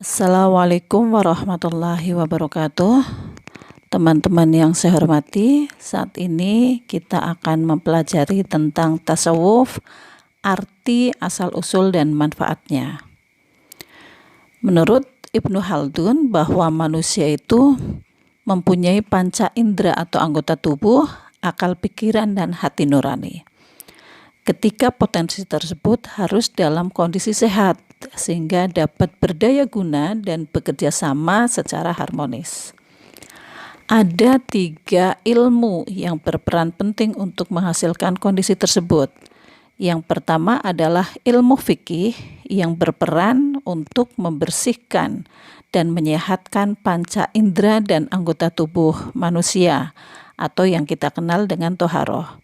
Assalamualaikum warahmatullahi wabarakatuh. Teman-teman yang saya hormati, saat ini kita akan mempelajari tentang tasawuf, arti, asal-usul, dan manfaatnya. Menurut Ibnu Khaldun bahwa manusia itu mempunyai panca indera atau anggota tubuh, akal, pikiran, dan hati nurani. Ketika potensi tersebut harus dalam kondisi sehat, sehingga dapat berdaya guna dan bekerja sama secara harmonis. Ada 3 ilmu yang berperan penting untuk menghasilkan kondisi tersebut. Yang pertama adalah ilmu fikih yang berperan untuk membersihkan dan menyehatkan panca indera dan anggota tubuh manusia atau yang kita kenal dengan toharoh.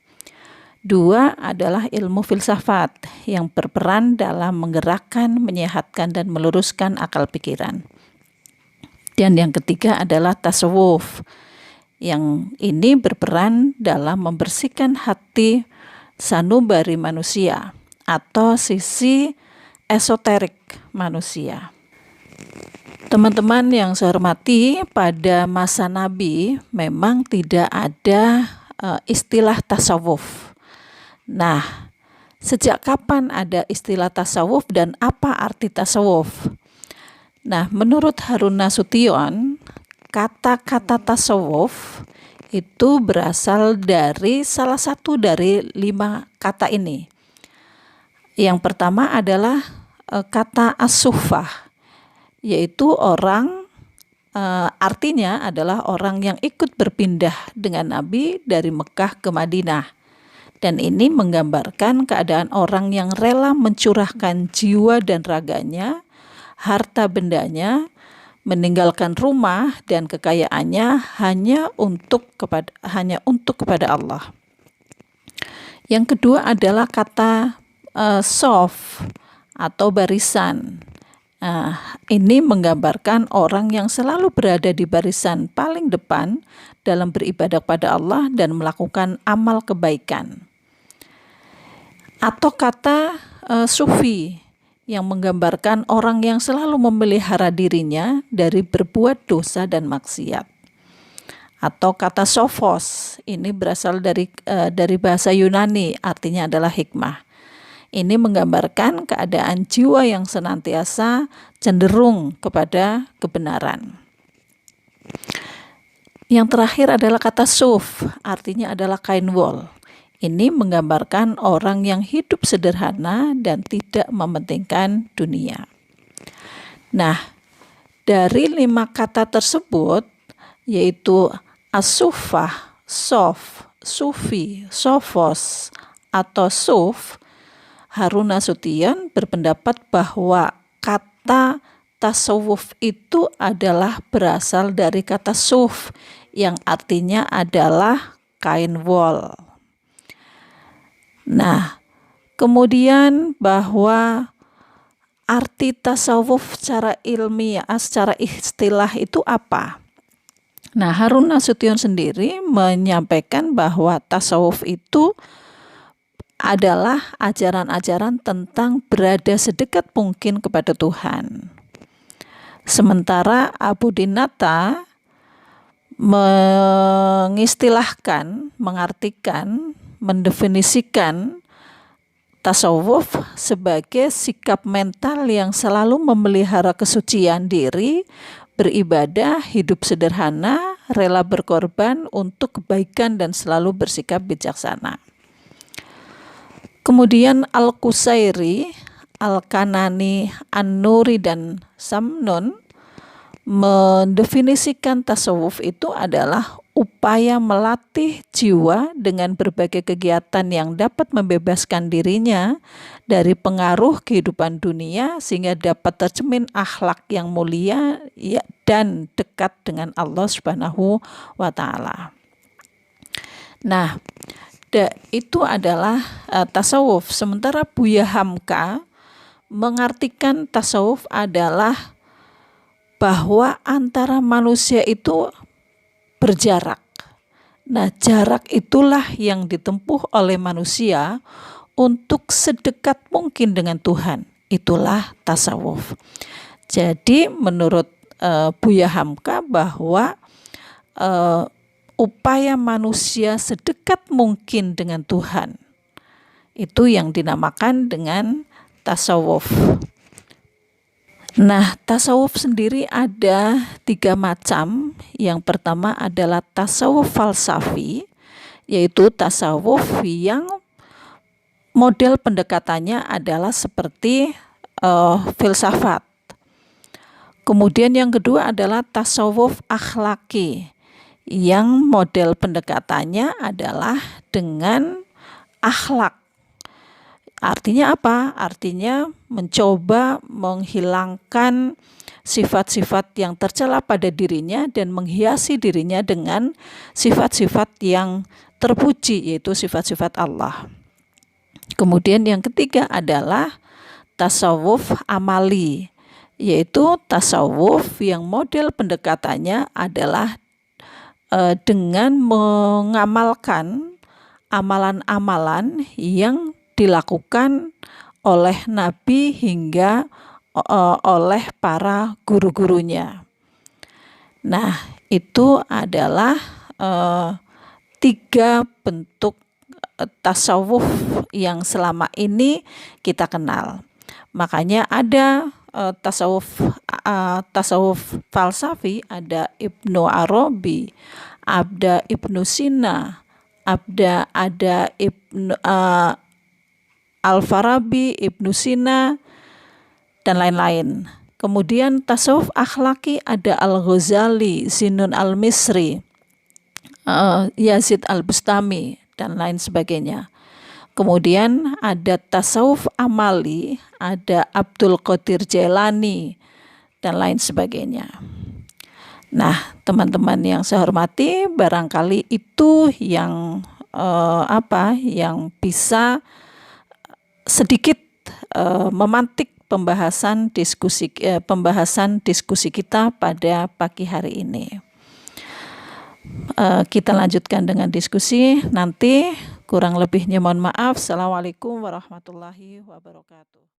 2 adalah ilmu filsafat yang berperan dalam menggerakkan, menyehatkan, dan meluruskan akal pikiran. Dan yang ketiga adalah tasawuf, yang ini berperan dalam membersihkan hati sanubari manusia atau sisi esoterik manusia. Teman-teman yang saya hormati, pada masa Nabi memang tidak ada istilah tasawuf. Nah, sejak kapan ada istilah tasawuf dan apa arti tasawuf? Nah, menurut Harun Nasution, kata-kata tasawuf itu berasal dari salah satu dari 5 kata ini. Yang pertama adalah kata as-sufah, yaitu orang, artinya adalah orang yang ikut berpindah dengan Nabi dari Mekah ke Madinah. Dan ini menggambarkan keadaan orang yang rela mencurahkan jiwa dan raganya, harta bendanya, meninggalkan rumah dan kekayaannya hanya untuk kepada Allah. Yang kedua adalah kata sof atau barisan. Ini menggambarkan orang yang selalu berada di barisan paling depan dalam beribadah pada Allah dan melakukan amal kebaikan. Atau kata sufi yang menggambarkan orang yang selalu memelihara dirinya dari berbuat dosa dan maksiat. Atau kata sophos, ini berasal dari bahasa Yunani, artinya adalah hikmah. Ini menggambarkan keadaan jiwa yang senantiasa cenderung kepada kebenaran. Yang terakhir adalah kata suf, artinya adalah kain wol. Ini menggambarkan orang yang hidup sederhana dan tidak mementingkan dunia. Nah, dari 5 kata tersebut, yaitu as-sufah, sof, sufi, sofos, atau suf, Harun Nasution berpendapat bahwa kata tasawuf itu adalah berasal dari kata suf yang artinya adalah kain wol. Nah, kemudian bahwa arti tasawuf secara ilmiah, secara istilah itu apa? Nah, Harun Nasution sendiri menyampaikan bahwa tasawuf itu adalah ajaran-ajaran tentang berada sedekat mungkin kepada Tuhan. Sementara Abu Dinata mengistilahkan, mengartikan, mendefinisikan tasawuf sebagai sikap mental yang selalu memelihara kesucian diri, beribadah, hidup sederhana, rela berkorban untuk kebaikan dan selalu bersikap bijaksana. Kemudian Al-Qusairi, Al-Kanani, An-Nuri, dan Samnun mendefinisikan tasawuf itu adalah upaya melatih jiwa dengan berbagai kegiatan yang dapat membebaskan dirinya dari pengaruh kehidupan dunia sehingga dapat tercermin akhlak yang mulia dan dekat dengan Allah Subhanahu wa Ta'ala. Nah, itu adalah tasawuf. Sementara Buya Hamka mengartikan tasawuf adalah bahwa antara manusia itu berjarak. Nah, jarak itulah yang ditempuh oleh manusia untuk sedekat mungkin dengan Tuhan. Itulah tasawuf. Jadi menurut Buya Hamka bahwa upaya manusia sedekat mungkin dengan Tuhan itu yang dinamakan dengan tasawuf. Nah, tasawuf sendiri ada 3 macam. Yang pertama adalah tasawuf falsafi, yaitu tasawuf yang model pendekatannya adalah seperti filsafat. Kemudian yang kedua adalah tasawuf akhlaki, yang model pendekatannya adalah dengan akhlak. Artinya apa? Artinya mencoba menghilangkan sifat-sifat yang tercela pada dirinya dan menghiasi dirinya dengan sifat-sifat yang terpuji, yaitu sifat-sifat Allah. Kemudian yang ketiga adalah tasawuf amali, yaitu tasawuf yang model pendekatannya adalah dengan mengamalkan amalan-amalan yang dilakukan oleh Nabi hingga oleh para guru-gurunya. Nah, itu adalah 3 bentuk tasawuf yang selama ini kita kenal. Makanya ada tasawuf falsafi, ada Ibnu Arabi, ada Ibnu Sina, ada Ibnu Al-Farabi, Ibnu Sina, dan lain-lain. Kemudian tasawuf akhlaki ada Al-Ghazali, Zinun Al-Misri, Yazid Al-Bustami, dan lain sebagainya. Kemudian ada tasawuf amali, ada Abdul Qadir Jailani, dan lain sebagainya. Nah, teman-teman yang saya hormati, barangkali itu yang yang bisa sedikit memantik pembahasan diskusi kita pada pagi hari ini. Kita lanjutkan dengan diskusi nanti. Kurang lebihnya mohon maaf. Assalamualaikum warahmatullahi wabarakatuh.